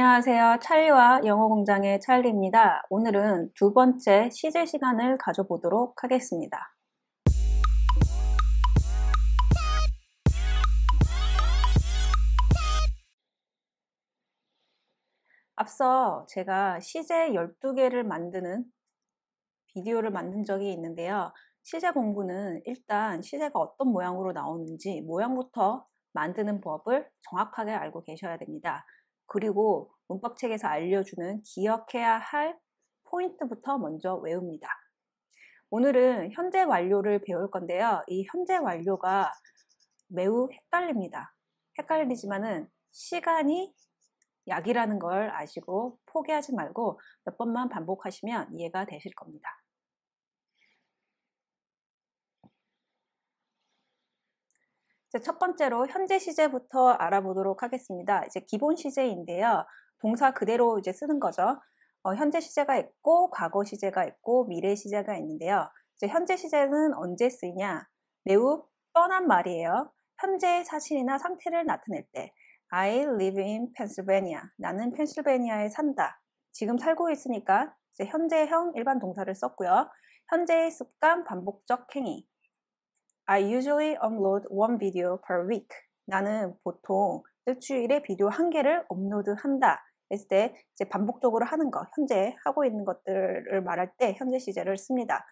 안녕하세요. 찰리와 영어공장의 찰리입니다. 오늘은 두 번째 시제 시간을 가져보도록 하겠습니다. 앞서 제가 시제 12개를 만드는 비디오를 만든 적이 있는데요. 시제 공부는 일단 시제가 어떤 모양으로 나오는지 모양부터 만드는 법을 정확하게 알고 계셔야 됩니다. 그리고 문법책에서 알려주는 기억해야 할 포인트부터 먼저 외웁니다. 오늘은 현재 완료를 배울 건데요. 이 현재 완료가 매우 헷갈립니다. 헷갈리지만은 시간이 약이라는 걸 아시고 포기하지 말고 몇 번만 반복하시면 이해가 되실 겁니다. 첫 번째로 현재 시제부터 알아보도록 하겠습니다. 이제 기본 시제인데요. 동사 그대로 이제 쓰는 거죠. 현재 시제가 있고 과거 시제가 있고 미래 시제가 있는데요. 이제 현재 시제는 언제 쓰이냐? 매우 뻔한 말이에요. 현재의 사실이나 상태를 나타낼 때 I live in Pennsylvania. 나는 펜실베니아에 산다. 지금 살고 있으니까 이제 현재형 일반 동사를 썼고요. 현재의 습관 반복적 행위. I usually upload one video per week. 나는 보통 일주일에 비디오 1개를 업로드한다. 했을 때 이제 반복적으로 하는 것, 현재 하고 있는 것들을 말할 때 현재 시제를 씁니다.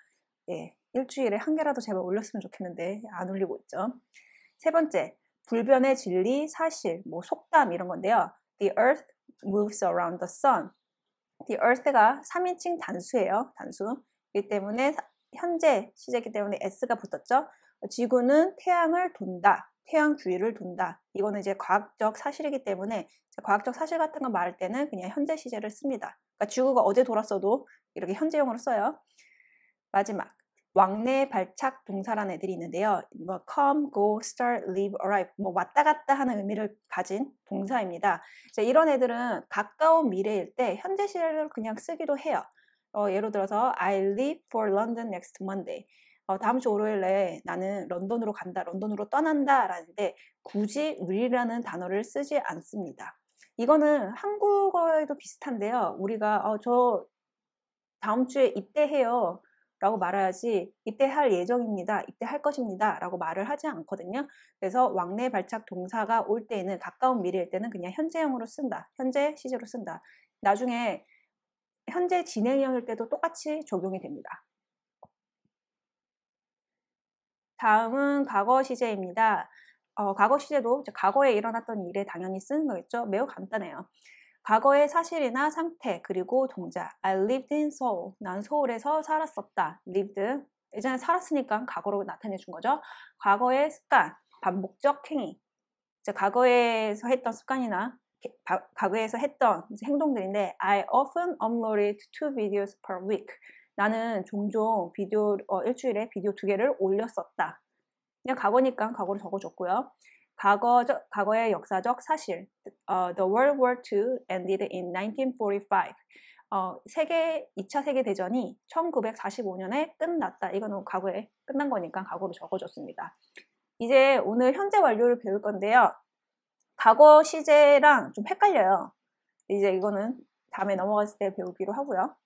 예, 일주일에 1개라도 제발 올렸으면 좋겠는데 안 올리고 있죠. 세 번째, 불변의 진리, 사실, 뭐 속담 이런 건데요. The earth moves around the sun. The earth가 3인칭 단수예요. 단수. 이기 때문에 현재 시제이기 때문에 s가 붙었죠. 지구는 태양을 돈다. 태양 주위를 돈다. 이거는 이제 과학적 사실이기 때문에 과학적 사실 같은 거 말할 때는 그냥 현재 시제를 씁니다. 그러니까 지구가 어제 돌았어도 이렇게 현재형으로 써요. 마지막, 왕래 발착 동사라는 애들이 있는데요. 뭐 come, go, start, leave, arrive 뭐 왔다 갔다 하는 의미를 가진 동사입니다. 이런 애들은 가까운 미래일 때 현재 시제를 그냥 쓰기도 해요. 예를 들어서 I leave for London next Monday. 다음 주 월요일에 나는 런던으로 간다, 런던으로 떠난다 라는데 굳이 will이라는 단어를 쓰지 않습니다. 이거는 한국어에도 비슷한데요. 우리가 저 다음 주에 입대해요 라고 말해야지 입대할 예정입니다, 입대할 것입니다 라고 말을 하지 않거든요. 그래서 왕래 발착 동사가 올 때에는 가까운 미래일 때는 그냥 현재형으로 쓴다, 현재 시제로 쓴다. 나중에 현재 진행형일 때도 똑같이 적용이 됩니다. 다음은 과거 시제입니다. 과거 시제도 과거에 일어났던 일에 당연히 쓰는 거겠죠. 매우 간단해요. 과거의 사실이나 상태 그리고 동작. I lived in Seoul. 난 서울에서 살았었다. lived. 예전에 살았으니까 과거로 나타내 준 거죠. 과거의 습관, 반복적 행위. 이제 과거에서 했던 습관이나 과거에서 했던 행동들인데 I often uploaded 2 videos per week. 나는 종종 일주일에 비디오 2개를 올렸었다. 그냥 과거니까 과거로 적어줬고요. 과거의 역사적 사실. The World War II ended in 1945. 2차 세계대전이 1945년에 끝났다. 이거는 과거에 끝난 거니까 과거로 적어줬습니다. 이제 오늘 현재 완료를 배울 건데요. 과거 시제랑 좀 헷갈려요. 이제 이거는 다음에 넘어갔을 때 배우기로 하고요.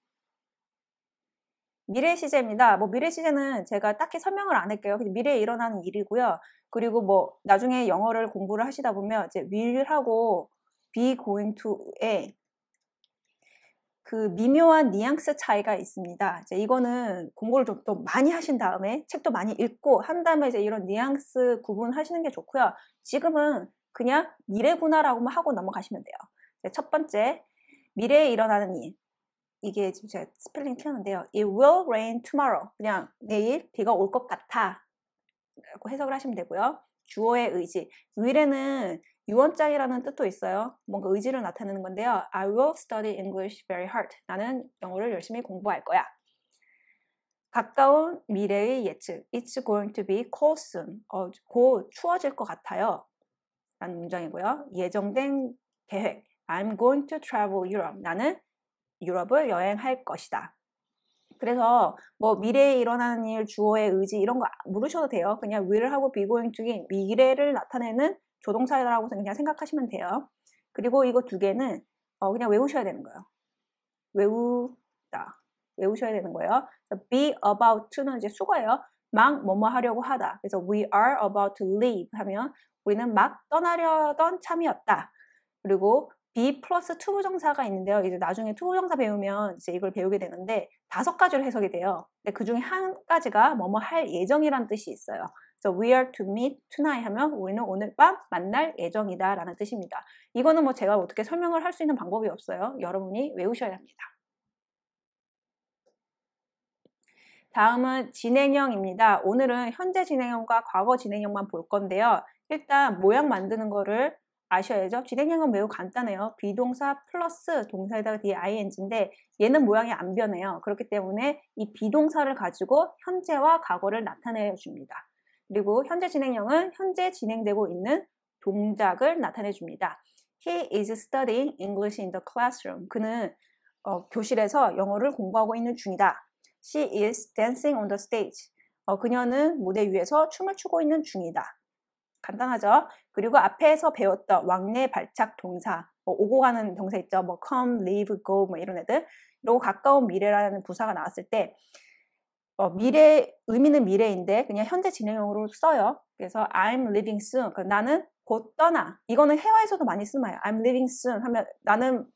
미래 시제입니다. 미래 시제는 제가 딱히 설명을 안 할게요. 미래에 일어나는 일이고요. 그리고 나중에 영어를 공부를 하시다 보면 이제 will하고 be going to에 그 미묘한 뉘앙스 차이가 있습니다. 이거는 공부를 좀 또 많이 하신 다음에 책도 많이 읽고 한 다음에 이제 이런 뉘앙스 구분하시는 게 좋고요. 지금은 그냥 미래구나라고만 하고 넘어가시면 돼요. 첫 번째, 미래에 일어나는 일. 이게 지금 제가 스펠링 틀렸는데요. It will rain tomorrow. 그냥 내일 비가 올 것 같아 라고 해석을 하시면 되고요. 주어의 의지. will에는 유언장이라는 뜻도 있어요. 뭔가 의지를 나타내는 건데요. I will study English very hard. 나는 영어를 열심히 공부할 거야. 가까운 미래의 예측. It's going to be cold soon. 곧 추워질 것 같아요. 라는 문장이고요. 예정된 계획. I'm going to travel Europe. 나는 유럽을 여행할 것이다. 그래서 미래에 일어나는 일, 주어의 의지 이런 거 물으셔도 돼요. 그냥 will을 하고 be going to인 미래를 나타내는 조동사라고 그냥 생각하시면 돼요. 그리고 이거 두 개는 그냥 외우셔야 되는 거예요. 외우셔야 되는 거예요. be about to는 이제 수거예요. 막 뭐뭐 하려고 하다. 그래서 we are about to leave 하면 우리는 막 떠나려던 참이었다. 그리고 be 플러스 투부정사가 있는데요. 이제 나중에 투부정사 배우면 이제 이걸 배우게 되는데 5가지로 해석이 돼요. 근데 그 중에 한 가지가 뭐뭐 할 예정이라는 뜻이 있어요. 그래서 we are to meet tonight 하면 우리는 오늘 밤 만날 예정이다 라는 뜻입니다. 이거는 뭐 제가 어떻게 설명을 할 수 있는 방법이 없어요. 여러분이 외우셔야 합니다. 다음은 진행형입니다. 오늘은 현재 진행형과 과거 진행형만 볼 건데요. 일단 모양 만드는 거를 아셔야죠. 진행형은 매우 간단해요. 비동사 플러스 동사에다가 뒤에 ing인데 얘는 모양이 안 변해요. 그렇기 때문에 이 비동사를 가지고 현재와 과거를 나타내 줍니다. 그리고 현재 진행형은 현재 진행되고 있는 동작을 나타내 줍니다. He is studying English in the classroom. 그는 교실에서 영어를 공부하고 있는 중이다. She is dancing on the stage. 그녀는 무대 위에서 춤을 추고 있는 중이다. 간단하죠? 그리고 앞에서 배웠던 왕래 발착 동사, 오고 가는 동사 있죠? 뭐 come, leave, go 뭐 이런 애들. 그리고 가까운 미래라는 부사가 나왔을 때 미래, 의미는 미래인데 그냥 현재 진행형으로 써요. 그래서 I'm leaving soon. 나는 곧 떠나. 이거는 회화에서도 많이 쓰나요? I'm leaving soon 하면 나는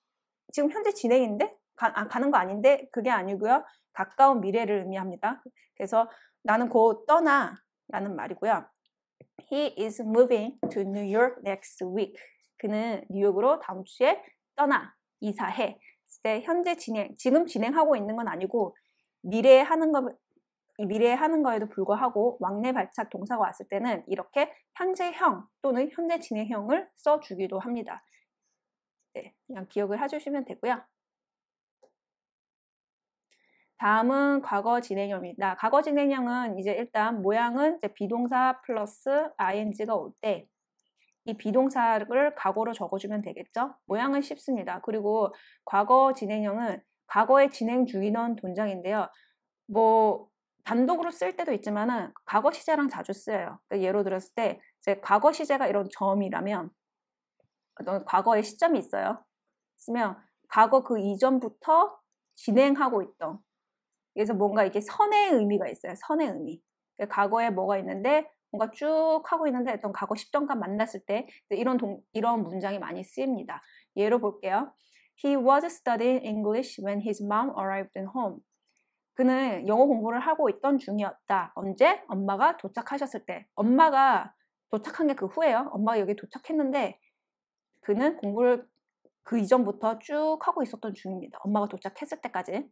지금 현재 진행인데? 가는 거 아닌데? 그게 아니고요. 가까운 미래를 의미합니다. 그래서 나는 곧 떠나 라는 말이고요. He is moving to New York next week. 그는 뉴욕으로 다음 주에 떠나, 이사해. 현재 지금 진행하고 있는 건 아니고 미래에 하는 거에도 불구하고 왕래 발착 동사가 왔을 때는 이렇게 현재형 또는 현재 진행형을 써주기도 합니다. 네, 그냥 기억을 해주시면 되고요. 다음은 과거 진행형입니다. 과거 진행형은 이제 일단 모양은 이제 비동사 플러스 ing가 올 때 이 비동사를 과거로 적어주면 되겠죠? 모양은 쉽습니다. 그리고 과거 진행형은 과거에 진행 중이던 동작인데요. 뭐 단독으로 쓸 때도 있지만은 과거 시제랑 자주 쓰여요. 그러니까 예로 들었을 때 이제 과거 시제가 이런 점이라면 어떤 과거의 시점이 있어요. 쓰면 과거 그 이전부터 진행하고 있던 그래서 뭔가 이게 선의 의미가 있어요. 선의 의미. 그러니까 과거에 뭐가 있는데 뭔가 쭉 하고 있는데 어떤 과거 시점과 만났을 때 이런 문장이 많이 쓰입니다. 예로 볼게요. He was studying English when his mom arrived home. 그는 영어 공부를 하고 있던 중이었다. 언제? 엄마가 도착하셨을 때. 엄마가 도착한 게 그 후예요. 엄마가 여기 도착했는데 그는 공부를 그 이전부터 쭉 하고 있었던 중입니다. 엄마가 도착했을 때까지.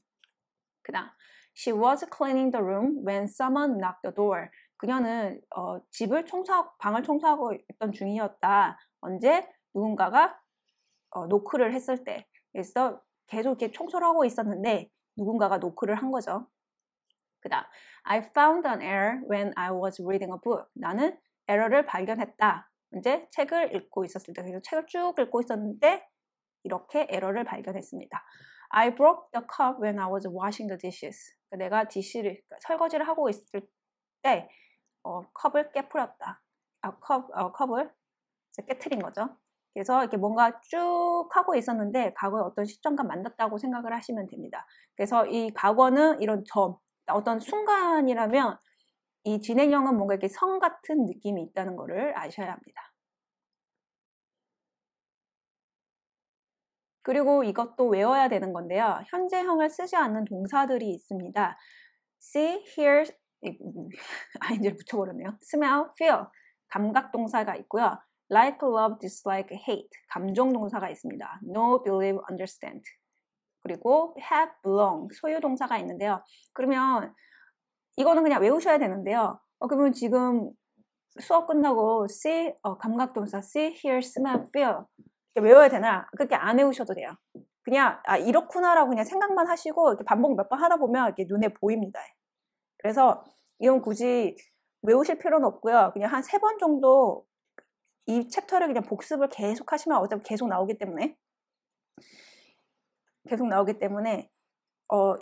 그다음 She was cleaning the room when someone knocked the door. 그녀는 방을 청소하고 있던 중이었다. 언제? 누군가가 노크를 했을 때. 그래서 계속 이렇게 청소를 하고 있었는데 누군가가 노크를 한 거죠. 그다음 I found an error when I was reading a book. 나는 에러를 발견했다. 언제? 책을 읽고 있었을 때. 그래서 책을 쭉 읽고 있었는데 이렇게 에러를 발견했습니다. I broke the cup when I was washing the dishes. 내가 설거지를 하고 있을 때 컵을 깨뜨렸다. 컵을 깨트린 거죠. 그래서 이렇게 뭔가 쭉 하고 있었는데 과거에 어떤 시점과 만났다고 생각을 하시면 됩니다. 그래서 이 과거는 이런 어떤 순간이라면 이 진행형은 뭔가 이렇게 성 같은 느낌이 있다는 것을 아셔야 합니다. 그리고 이것도 외워야 되는 건데요. 현재형을 쓰지 않는 동사들이 있습니다. see, hear, ing를 붙여버렸네요. smell, feel, 감각 동사가 있고요. like, love, dislike, hate, 감정 동사가 있습니다. know, believe, understand. 그리고 have, belong, 소유 동사가 있는데요. 그러면 이거는 그냥 외우셔야 되는데요. 그러면 지금 수업 끝나고 see, 감각 동사 see, hear, smell, feel 외워야 되나? 그렇게 안 외우셔도 돼요. 그냥 이렇구나라고 그냥 생각만 하시고 이렇게 반복 몇 번 하다 보면 이렇게 눈에 보입니다. 그래서 이건 굳이 외우실 필요는 없고요. 그냥 한 3번 정도 이 챕터를 그냥 복습을 계속 하시면 어차피 계속 나오기 때문에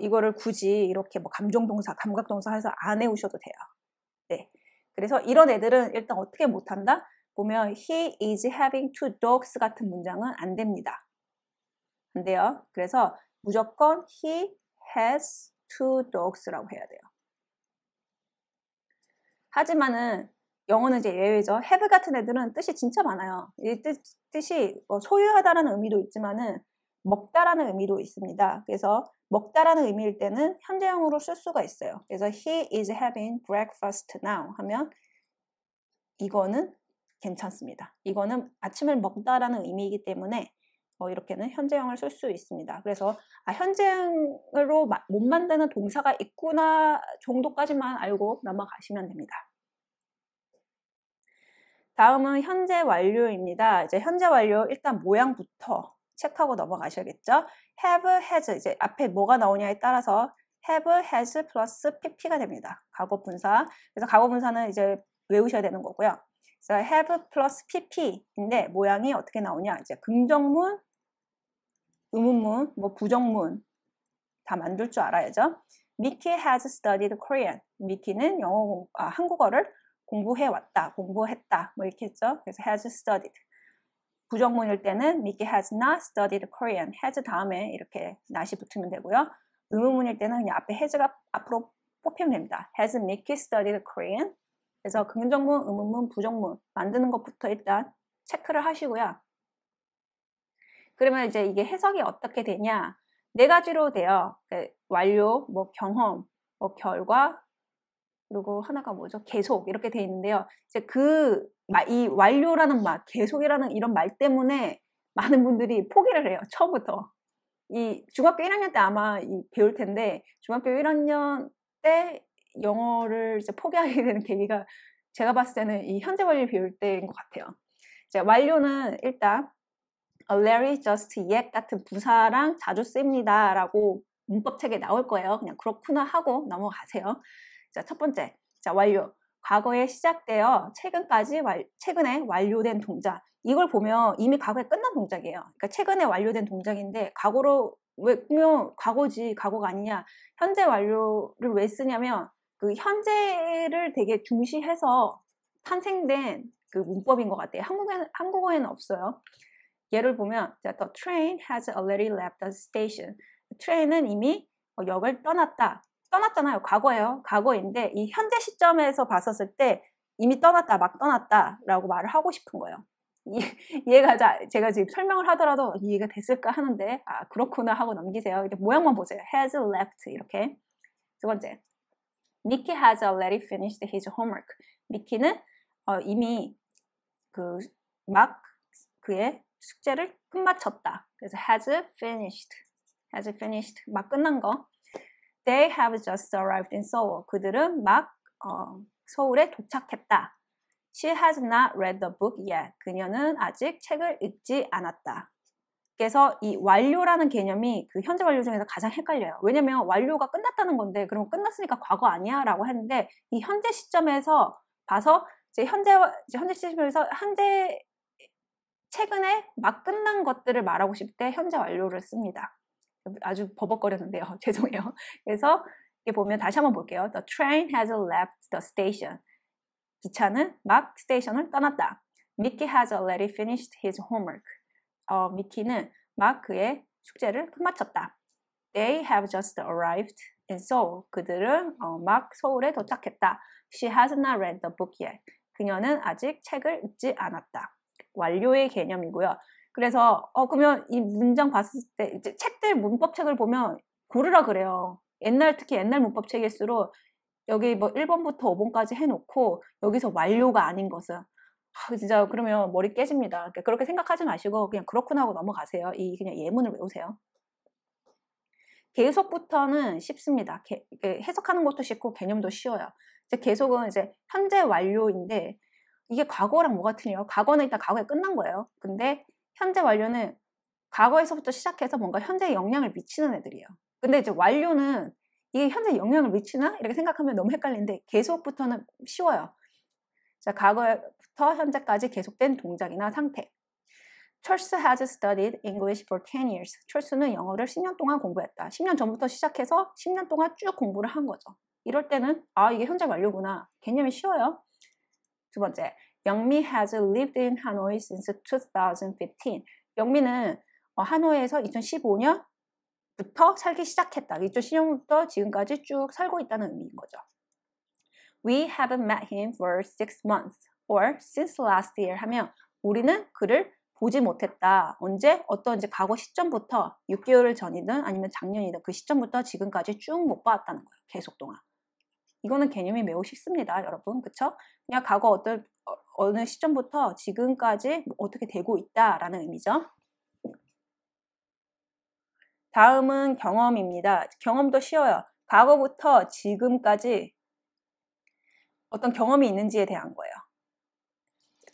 이거를 굳이 이렇게 뭐 감정동사, 감각동사 해서 안 외우셔도 돼요. 네. 그래서 이런 애들은 일단 어떻게 못한다? 보면 he is having two dogs 같은 문장은 안 됩니다. 안 돼요. 그래서 무조건 he has two dogs라고 해야 돼요. 하지만은 영어는 이제 예외죠. have 같은 애들은 뜻이 진짜 많아요. 이 뜻이 소유하다라는 의미도 있지만은 먹다라는 의미도 있습니다. 그래서 먹다라는 의미일 때는 현재형으로 쓸 수가 있어요. 그래서 he is having breakfast now 하면 이거는 괜찮습니다. 이거는 아침을 먹다라는 의미이기 때문에 이렇게는 현재형을 쓸 수 있습니다. 그래서 현재형으로 못 만드는 동사가 있구나 정도까지만 알고 넘어가시면 됩니다. 다음은 현재 완료입니다. 이제 현재 완료 일단 모양부터 체크하고 넘어가셔야겠죠. have, has 이제 앞에 뭐가 나오냐에 따라서 have, has 플러스 pp가 됩니다. 과거 분사. 그래서 과거 분사는 이제 외우셔야 되는 거고요. 그래서 have 플러스 pp인데 모양이 어떻게 나오냐? 이제 긍정문, 의문문, 뭐 부정문 다 만들 줄 알아야죠. Mickey has studied Korean. 미키는 한국어를 공부해왔다, 공부했다, 뭐 이렇게 했죠. 그래서 has studied. 부정문일 때는 Mickey has not studied Korean. has 다음에 이렇게 not이 붙으면 되고요. 의문문일 때는 그냥 앞에 has가 앞으로 뽑히면 됩니다. Has Mickey studied Korean? 그래서 긍정문, 의문문, 부정문 만드는 것부터 일단 체크를 하시고요. 그러면 이제 이게 해석이 어떻게 되냐? 네 가지로 돼요. 완료, 뭐 경험, 뭐 결과, 그리고 하나가 뭐죠? 계속 이렇게 돼 있는데요. 이제 이 완료라는 말, 계속이라는 이런 말 때문에 많은 분들이 포기를 해요. 처음부터. 이 중학교 1학년 때 아마 배울 텐데 중학교 1학년 때 영어를 이제 포기하게 되는 계기가 제가 봤을 때는 이 현재 완료 배울 때인 것 같아요. 이제 완료는 일단 Larry, just, yet 같은 부사랑 자주 씁니다 라고 문법책에 나올 거예요. 그냥 그렇구나 하고 넘어가세요. 자, 첫 번째, 자, 완료. 과거에 시작되어 최근에 완료된 동작. 이걸 보면 이미 과거에 끝난 동작이에요. 그러니까 최근에 완료된 동작인데 과거로 왜 보면 과거지 과거가 아니냐. 현재 완료를 왜 쓰냐면 그 현재를 되게 중시해서 탄생된 그 문법인 것 같아요. 한국어에는 없어요. 예를 보면 The train has already left the station. 트레인은 이미 역을 떠났잖아요. 과거예요. 과거인데 이 현재 시점에서 봤었을 때 이미 떠났다, 막 떠났다 라고 말을 하고 싶은 거예요. 이해가 제가 지금 설명을 하더라도 이해가 됐을까 하는데 그렇구나 하고 넘기세요. 모양만 보세요. has left 이렇게. 두 번째, Mickey has already finished his homework. 미키는 이미 그의 숙제를 끝마쳤다. 그래서 has finished 막 끝난 거. They have just arrived in Seoul. 그들은 막 서울에 도착했다. She has not read the book yet. 그녀는 아직 책을 읽지 않았다. 그래서 이 완료라는 개념이 그 현재 완료 중에서 가장 헷갈려요. 왜냐면 완료가 끝났다는 건데 그럼 끝났으니까 과거 아니야? 라고 했는데 이 현재 시점에서 봐서 이제 현재 시점에서 최근에 막 끝난 것들을 말하고 싶을 때 현재 완료를 씁니다. 아주 버벅거렸는데요. 죄송해요. 그래서 이렇게 보면 다시 한번 볼게요. The train has left the station. 기차는 막 스테이션을 떠났다. Mickey has already finished his homework. 미키는 막 그의 숙제를 끝마쳤다. They have just arrived in Seoul. 그들은 막 서울에 도착했다. She has not read the book yet. 그녀는 아직 책을 읽지 않았다. 완료의 개념이고요. 그래서 그러면 이 문장 봤을 때 이제 책들 문법책을 보면 고르라 그래요. 특히 옛날 문법책일수록 여기 뭐 1번부터 5번까지 해놓고 여기서 완료가 아닌 것은 진짜 그러면 머리 깨집니다. 그러니까 그렇게 생각하지 마시고 그냥 그렇구나 하고 넘어가세요. 그냥 예문을 외우세요. 계속부터는 쉽습니다. 해석하는 것도 쉽고 개념도 쉬워요. 이제 계속은 이제 현재 완료인데 이게 과거랑 뭐가 틀려요? 과거는 일단 과거에 끝난 거예요. 근데 현재 완료는 과거에서부터 시작해서 뭔가 현재에 영향을 미치는 애들이에요. 근데 이제 완료는 이게 현재에 영향을 미치나? 이렇게 생각하면 너무 헷갈리는데 계속부터는 쉬워요. 자, 과거부터 현재까지 계속된 동작이나 상태. 철수 has studied English for 10 years. 철수는 영어를 10년 동안 공부했다. 10년 전부터 시작해서 10년 동안 쭉 공부를 한 거죠. 이럴 때는 이게 현재 완료구나. 개념이 쉬워요. 두 번째, 영미 has lived in Hanoi since 2015. 영미는 하노이에서 2015년부터 살기 시작했다. 2010년부터 지금까지 쭉 살고 있다는 의미인 거죠. We haven't met him for 6 months or since last year 하면 우리는 그를 보지 못했다. 언제? 어떤 이제 과거 시점부터 6개월 전이든 아니면 작년이든 그 시점부터 지금까지 쭉 못 봤다는 거예요. 계속 동안. 이거는 개념이 매우 쉽습니다. 여러분. 그쵸? 그냥 과거 어느 시점부터 지금까지 어떻게 되고 있다라는 의미죠. 다음은 경험입니다. 경험도 쉬워요. 과거부터 지금까지 어떤 경험이 있는지에 대한 거예요.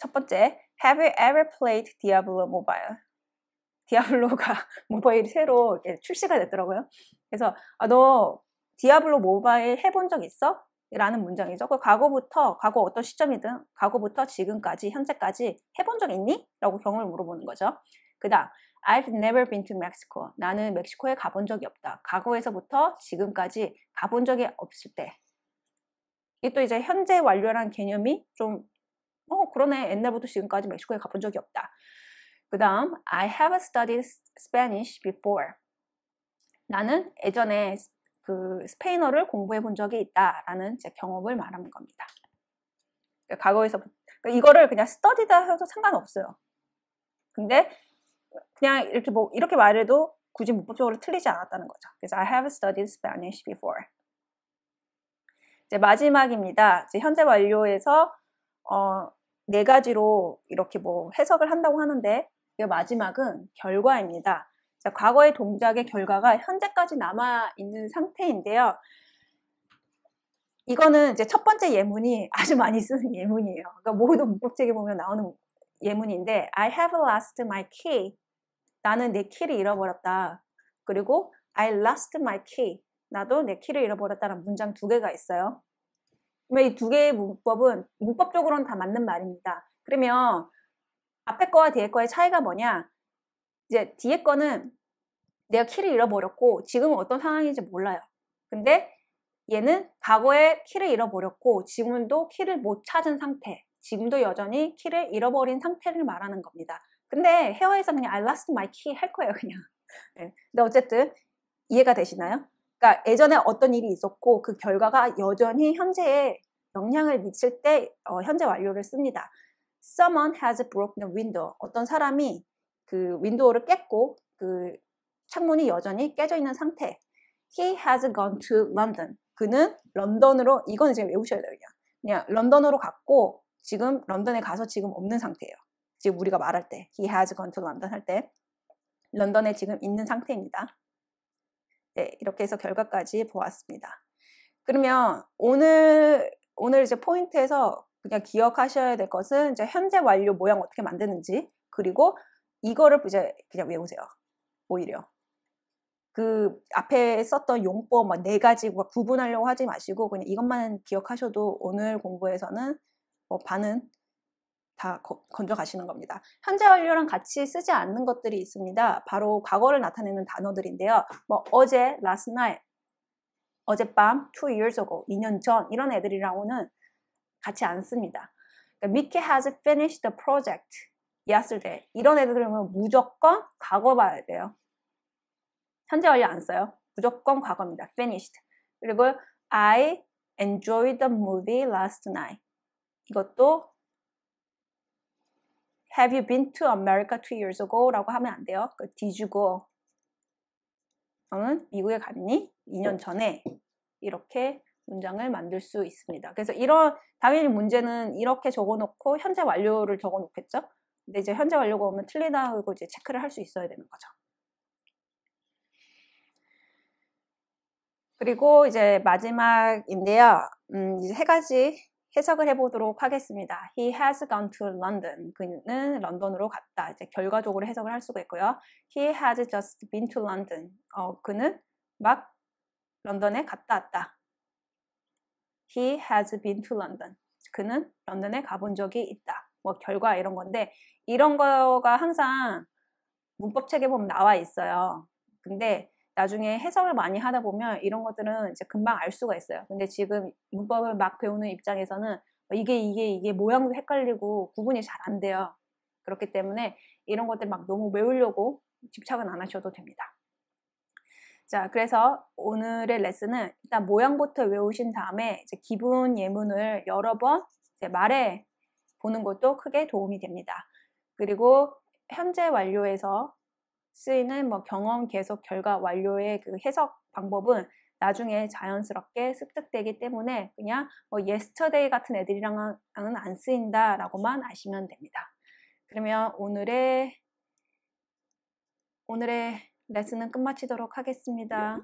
첫 번째, Have you ever played Diablo Mobile? 디아블로가 모바일이 새로 출시가 됐더라고요. 그래서 너 디아블로 모바일 해본 적 있어? 라는 문장이죠. 과거 어떤 시점이든 과거부터 지금까지 현재까지 해본 적 있니? 라고 경험을 물어보는 거죠. 그 다음 I've never been to Mexico. 나는 멕시코에 가본 적이 없다. 과거에서부터 지금까지 가본 적이 없을 때. 이게 또 이제 현재 완료라는 개념이 좀 그러네. 옛날부터 지금까지 멕시코에 가본 적이 없다. 그 다음 I have studied Spanish before. 나는 예전에 그 스페인어를 공부해 본 적이 있다라는 제 경험을 말하는 겁니다. 과거에서부터 이거를 그냥 study다 해도 상관없어요. 근데 그냥 이렇게 말해도 굳이 문법적으로 틀리지 않았다는 거죠. 그래서 I have studied Spanish before. 이제 마지막입니다. 이제 현재 완료에서 4가지로 이렇게 해석을 한다고 하는데 이 마지막은 결과입니다. 자, 과거의 동작의 결과가 현재까지 남아있는 상태인데요. 이거는 이제 첫 번째 예문이 아주 많이 쓰는 예문이에요. 그러니까 모든 문법책에 보면 나오는 예문인데 I have lost my key. 나는 내 키를 잃어버렸다. 그리고 I lost my key. 나도 내 키를 잃어버렸다는 문장 2개가 있어요. 그러면 이 2개의 문법은 문법적으로는 다 맞는 말입니다. 그러면 앞에 거와 뒤에 거의 차이가 뭐냐? 이제 뒤에 거는 내가 키를 잃어버렸고 지금은 어떤 상황인지 몰라요. 근데 얘는 과거에 키를 잃어버렸고 지금도 키를 못 찾은 상태, 지금도 여전히 키를 잃어버린 상태를 말하는 겁니다. 근데 헤어에서 그냥 I lost my key 할 거예요, 그냥. 네. 근데 어쨌든 이해가 되시나요? 그러니까 예전에 어떤 일이 있었고 그 결과가 여전히 현재에 영향을 미칠 때 현재 완료를 씁니다. Someone has broken the window. 어떤 사람이 그 윈도우를 깼고 그 창문이 여전히 깨져 있는 상태. He has gone to London. 그는 런던으로, 이거는 지금 외우셔야 돼요. 그냥 런던으로 갔고 지금 런던에 가서 지금 없는 상태예요. 지금 우리가 말할 때 He has gone to London 할 때 런던에 지금 있는 상태입니다. 네, 이렇게 해서 결과까지 보았습니다. 그러면 오늘 이제 포인트에서 그냥 기억하셔야 될 것은 이제 현재 완료 모양 어떻게 만드는지, 그리고 이거를 이제 그냥 외우세요. 오히려 그 앞에 썼던 용법 막 4가지 구분하려고 하지 마시고 그냥 이것만 기억하셔도 오늘 공부에서는 반은 다 건져 가시는 겁니다. 현재 완료랑 같이 쓰지 않는 것들이 있습니다. 바로 과거를 나타내는 단어들인데요. 어제, last night, 어젯밤, 2 years ago, 2년 전 이런 애들이랑은 같이 안 씁니다. 그러니까 Mickey has finished the project yesterday. 이런 애들은 무조건 과거 봐야 돼요. 현재 완료 안 써요. 무조건 과거입니다. finished. 그리고 I enjoyed the movie last night. 이것도 Have you been to America 2 years ago? 라고 하면 안 돼요. Did you go? 너는 미국에 갔니? 2년 전에. 이렇게 문장을 만들 수 있습니다. 그래서 당연히 문제는 이렇게 적어놓고 현재 완료를 적어놓겠죠? 근데 이제 현재 완료가 오면 틀리다고 이제 체크를 할 수 있어야 되는 거죠. 그리고 이제 마지막인데요. 이제 3가지 해석을 해보도록 하겠습니다. He has gone to London. 그는 런던으로 갔다. 이제 결과적으로 해석을 할 수가 있고요. He has just been to London. 그는 막 런던에 갔다 왔다. He has been to London. 그는 런던에 가본 적이 있다. 결과 이런 건데 이런 거가 항상 문법책에 보면 나와 있어요. 근데 나중에 해석을 많이 하다 보면 이런 것들은 이제 금방 알 수가 있어요. 근데 지금 문법을 막 배우는 입장에서는 이게 모양도 헷갈리고 구분이 잘 안 돼요. 그렇기 때문에 이런 것들 막 너무 외우려고 집착은 안 하셔도 됩니다. 자, 그래서 오늘의 레슨은 일단 모양부터 외우신 다음에 이제 기본 예문을 여러 번 이제 말해 보는 것도 크게 도움이 됩니다. 그리고 현재 완료에서 쓰이는 뭐 경험, 계속, 결과, 완료의 그 해석 방법은 나중에 자연스럽게 습득되기 때문에 그냥 뭐 yesterday 같은 애들이랑은 안 쓰인다라고만 아시면 됩니다. 그러면 오늘의 레슨은 끝마치도록 하겠습니다.